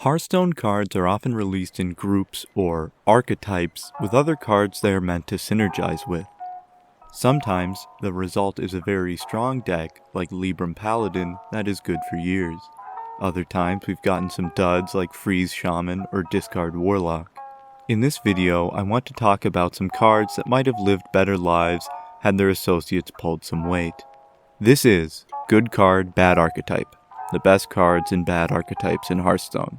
Hearthstone cards are often released in groups or archetypes with other cards they are meant to synergize with. Sometimes, the result is a very strong deck like Lukrembo Paladin that is good for years. Other times we've gotten some duds like Freeze Shaman or Discard Warlock. In this video, I want to talk about some cards that might have lived better lives had their associates pulled some weight. This is Good Card, Bad Archetype, the best cards and bad archetypes in Hearthstone.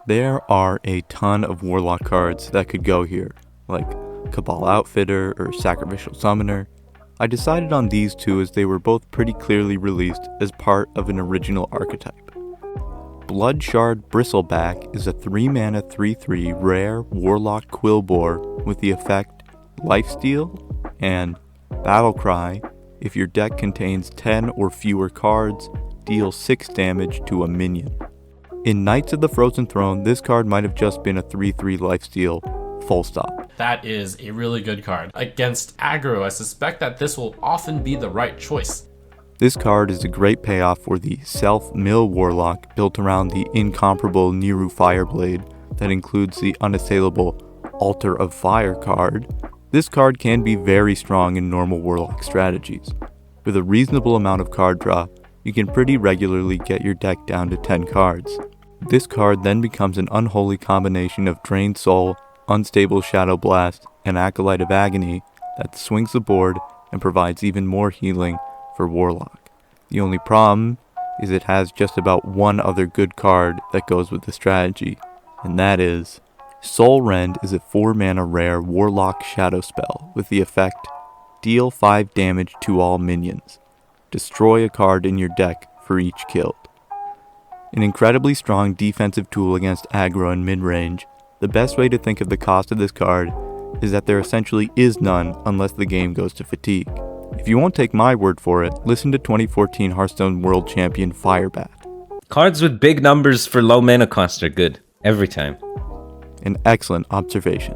There are a ton of Warlock cards that could go here, like Cabal Outfitter or Sacrificial Summoner. I decided on these two as they were both pretty clearly released as part of an original archetype. Bloodshard Bristleback is a 3-mana 3/3 rare Warlock Quillbore with the effect Lifesteal and Battlecry. If your deck contains 10 or fewer cards, deal 6 damage to a minion. In Knights of the Frozen Throne, this card might have just been a 3/3 lifesteal, full stop. That is a really good card. Against aggro, I suspect that this will often be the right choice. This card is a great payoff for the self-mill Warlock built around the incomparable Niru Fireblade that includes the unassailable Altar of Fire card. This card can be very strong in normal Warlock strategies. With a reasonable amount of card draw, you can pretty regularly get your deck down to 10 cards. This card then becomes an unholy combination of Drained Soul, Unstable Shadow Blast, and Acolyte of Agony that swings the board and provides even more healing for Warlock. The only problem is it has just about one other good card that goes with the strategy, and that is Soul Rend is a 4-mana rare Warlock Shadow spell with the effect deal 5 damage to all minions. Destroy a card in your deck for each killed. An incredibly strong defensive tool against aggro and mid-range, the best way to think of the cost of this card is that there essentially is none unless the game goes to fatigue. If you won't take my word for it, listen to 2014 Hearthstone World Champion Firebat. Cards with big numbers for low mana cost are good, every time. An excellent observation.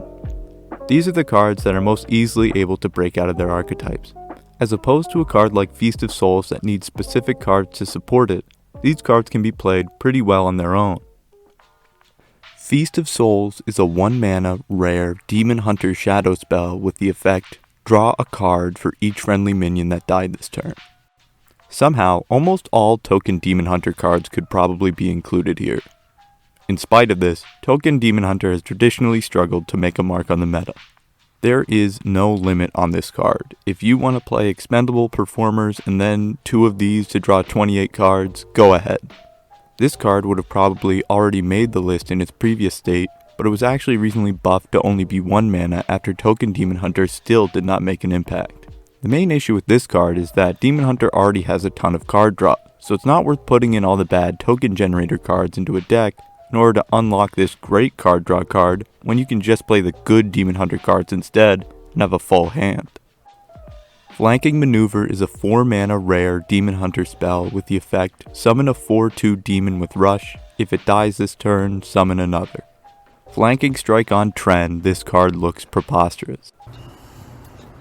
These are the cards that are most easily able to break out of their archetypes. As opposed to a card like Feast of Souls that needs specific cards to support it, these cards can be played pretty well on their own. Feast of Souls is a 1-mana rare Demon Hunter Shadow spell with the effect draw a card for each friendly minion that died this turn. Somehow, almost all token Demon Hunter cards could probably be included here. In spite of this, token Demon Hunter has traditionally struggled to make a mark on the meta. There is no limit on this card. If you want to play expendable performers and then 2 of these to draw 28 cards, go ahead. This card would have probably already made the list in its previous state, but it was actually recently buffed to only be 1 mana after token Demon Hunter still did not make an impact. The main issue with this card is that Demon Hunter already has a ton of card draw, so it's not worth putting in all the bad token generator cards into a deck in order to unlock this great card draw card when you can just play the good Demon Hunter cards instead and have a full hand. Flanking Maneuver is a 4-mana rare Demon Hunter spell with the effect summon a 4/2 demon with rush. If it dies this turn, summon another. Flanking Strike on Trend, this card looks preposterous.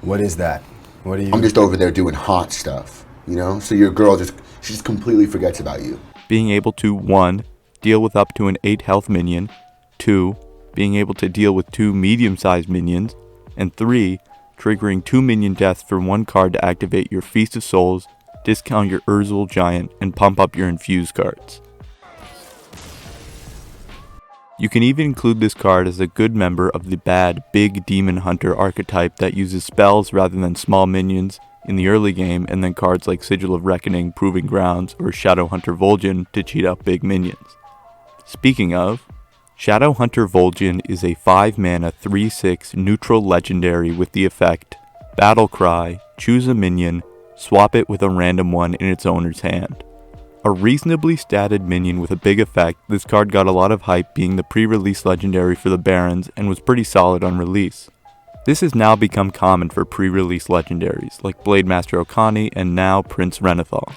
What is that? What are you? I'm just over there doing hot stuff, you know? So your girl she just completely forgets about you. Being able to 1. Deal with up to an 8 health minion, 2. Being able to deal with 2 medium-sized minions, and 3. Triggering 2 minion deaths for 1 card to activate your Feast of Souls, discount your Urzel Giant, and pump up your Infuse cards. You can even include this card as a good member of the bad Big Demon Hunter archetype that uses spells rather than small minions in the early game, and then cards like Sigil of Reckoning, Proving Grounds, or Shadowhunter Vol'jin to cheat out big minions. Speaking of, Shadowhunter Vol'jin is a 5-mana 3/6 neutral legendary with the effect Battlecry, choose a minion, swap it with a random one in its owner's hand. A reasonably statted minion with a big effect, this card got a lot of hype being the pre-release legendary for the Barons and was pretty solid on release. This has now become common for pre-release legendaries like Blademaster Okani and now Prince Renethal.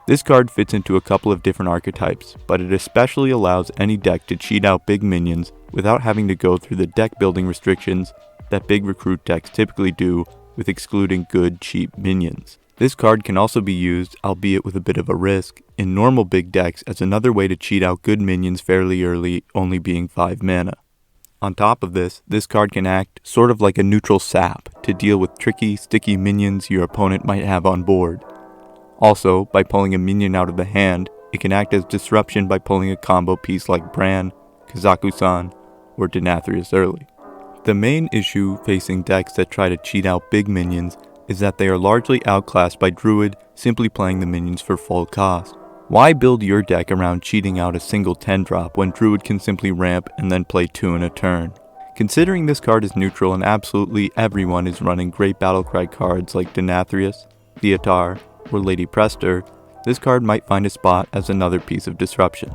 This card fits into a couple of different archetypes, but it especially allows any deck to cheat out big minions without having to go through the deck building restrictions that big recruit decks typically do with excluding good cheap minions. This card can also be used, albeit with a bit of a risk, in normal big decks as another way to cheat out good minions fairly early, only being 5 mana. On top of this card can act sort of like a neutral sap to deal with tricky, sticky minions your opponent might have on board. Also, by pulling a minion out of the hand, it can act as disruption by pulling a combo piece like Bran, Kazaku-san, or Denathrius early. The main issue facing decks that try to cheat out big minions is that they are largely outclassed by Druid simply playing the minions for full cost. Why build your deck around cheating out a single 10 drop when Druid can simply ramp and then play 2 in a turn? Considering this card is neutral and absolutely everyone is running great battlecry cards like Denathrius, Theotar, or Lady Prester, this card might find a spot as another piece of disruption.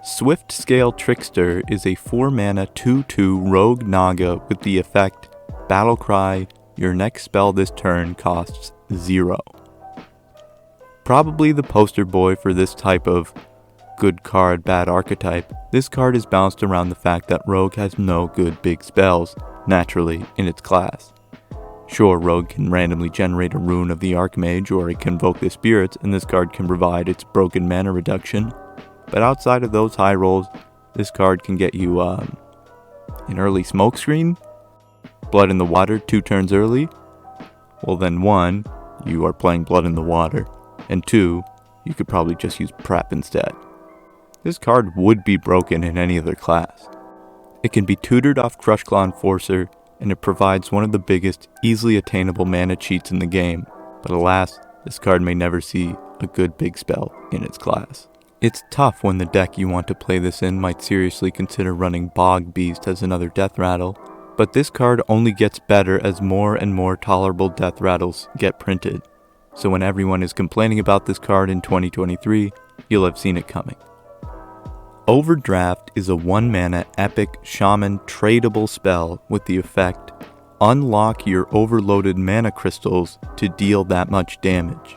Swift Scale Trickster is a 4-mana 2/2 rogue Naga with the effect Battlecry. Your next spell this turn costs 0. Probably the poster boy for this type of good card, bad archetype, this card is balanced around the fact that Rogue has no good big spells, naturally, in its class. Sure, Rogue can randomly generate a Rune of the Archmage or a Convoke the Spirits, and this card can provide its broken mana reduction, but outside of those high rolls, this card can get you an early Smokescreen, Blood in the Water 2 turns early. Well then 1, you are playing Blood in the Water, and 2, you could probably just use Prep instead. This card would be broken in any other class. It can be tutored off Crushclaw Enforcer, and it provides one of the biggest, easily attainable mana cheats in the game, but alas, this card may never see a good big spell in its class. It's tough when the deck you want to play this in might seriously consider running Bog Beast as another Death Rattle, but this card only gets better as more and more tolerable Death Rattles get printed, so when everyone is complaining about this card in 2023, you'll have seen it coming. Overdraft is a 1-mana epic shaman tradable spell with the effect unlock your overloaded mana crystals to deal that much damage.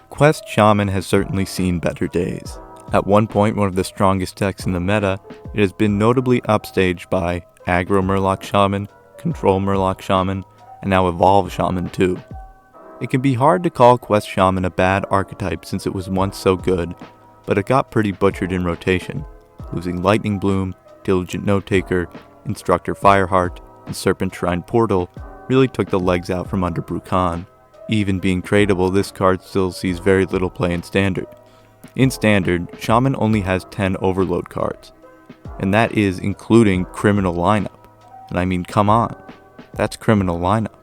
Quest Shaman has certainly seen better days. At one point one of the strongest decks in the meta, it has been notably upstaged by Aggro Murloc Shaman, Control Murloc Shaman, and now Evolve Shaman too. It can be hard to call Quest Shaman a bad archetype since it was once so good, but it got pretty butchered in rotation, losing Lightning Bloom, Diligent Note-Taker, Instructor Fireheart, and Serpent Shrine Portal really took the legs out from under Brukan. Even being tradable, this card still sees very little play in Standard. In Standard, Shaman only has 10 Overload cards, and that is including Criminal Lineup. And I mean, come on, that's Criminal Lineup.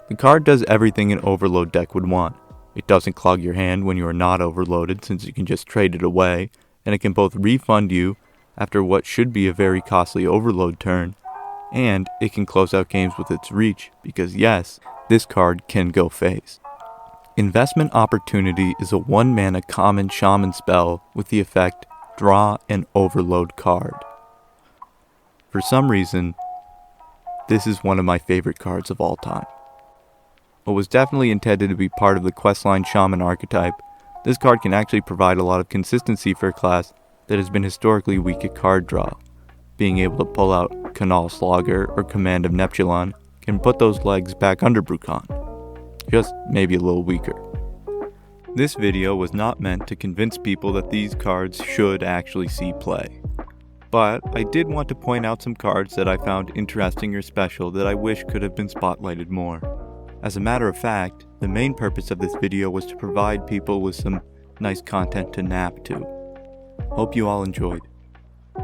The card does everything an Overload deck would want. It doesn't clog your hand when you are not overloaded since you can just trade it away, and it can both refund you after what should be a very costly Overload turn, and it can close out games with its reach because yes, this card can go face. Investment Opportunity is a 1-mana common Shaman spell with the effect draw an Overload card. For some reason, this is one of my favorite cards of all time. What was definitely intended to be part of the questline Shaman archetype, this card can actually provide a lot of consistency for a class that has been historically weak at card draw. Being able to pull out Canal Slogger or Command of Neptulon can put those legs back under Brukan, just maybe a little weaker. This video was not meant to convince people that these cards should actually see play, but I did want to point out some cards that I found interesting or special that I wish could have been spotlighted more. As a matter of fact, the main purpose of this video was to provide people with some nice content to nap to. Hope you all enjoyed.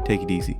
Take it easy.